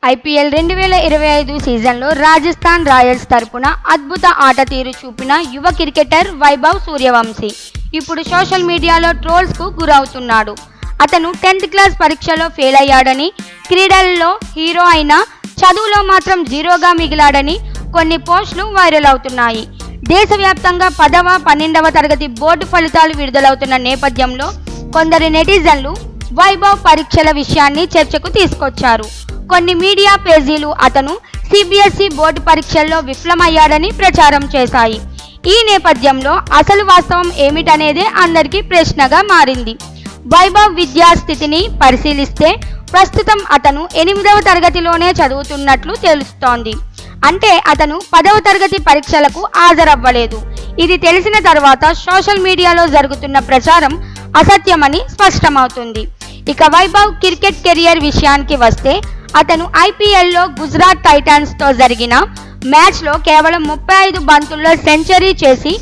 IPL 2025 సీజన్లో Rajasthan Royals తరపున అద్భుత ఆట తీరు చూపిన యువ క్రికెటర్ వైభవ్ సూర్యవంశీ ఇప్పుడు సోషల్ మీడియాలో ట్రోల్స్కు గురవుతున్నాడు. అతను 10th క్లాస్ పరీక్షలో ఫెయిల్ అయ్యాడని, క్రీడల్లో హీరో అయినా చదువులో మాత్రం జీరోగా మిగిలాడని కొన్ని పోస్టులు వైరల్ అవుతున్నాయి. దేశవ్యాప్తంగా 10వ, 12వ తరగతి బోర్డు ఫలితాలు విడుదలవుతున్న నేపథ్యంలో కొందరు నెటిజన్లు వైభవ్ పరీక్షల విషయాన్ని చర్చకు తీసుకొచ్చారు. కొన్ని మీడియా పేజీలు అతను సిబిఎస్ఈ బోర్డు పరీక్షల్లో విఫలమయ్యాడని ప్రచారం చేశాయి. ఈ నేపథ్యంలో అసలు వాస్తవం ఏమిటనేదే అందరికీ ప్రశ్నగా మారింది. వైభవ్ విద్యా స్థితిని పరిశీలిస్తే ప్రస్తుతం అతను 8వ తరగతిలోనే చదువుతున్నట్లు తెలుస్తోంది. అంటే అతను 10వ తరగతి పరీక్షలకు హాజరవ్వలేదు. ఇది తెలిసిన తర్వాత సోషల్ మీడియాలో జరుగుతున్న ప్రచారం అసత్యమని స్పష్టమవుతుంది. ఇక వైభవ్ క్రికెట్ కెరియర్ విషయానికి వస్తే అతను ఐపీఎల్లో గుజరాత్ టైటాన్స్తో జరిగిన మ్యాచ్లో కేవలం 35 బంతుల్లో సెంచరీ చేసి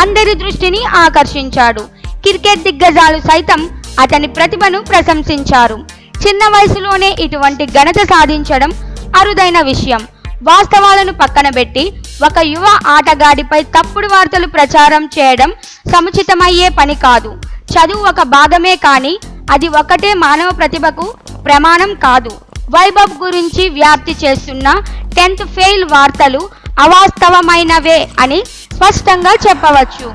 అందరి దృష్టిని ఆకర్షించాడు. క్రికెట్ దిగ్గజాలు సైతం అతని ప్రతిభను ప్రశంసించారు. చిన్న వయసులోనే ఇటువంటి ఘనత సాధించడం అరుదైన విషయం. వాస్తవాలను పక్కనబెట్టి ఒక యువ ఆటగాడిపై తప్పుడు వార్తలు ప్రచారం చేయడం సముచితమయ్యే పని కాదు. చదువు ఒక భాగమే కానీ అది ఒకటే మానవ ప్రతిభకు ప్రమాణం కాదు. వైభవ్ గురించి వ్యాప్తి చేస్తున్న 10th ఫెయిల్ వార్తలు అవాస్తవమైనవే అని స్పష్టంగా చెప్పవచ్చు.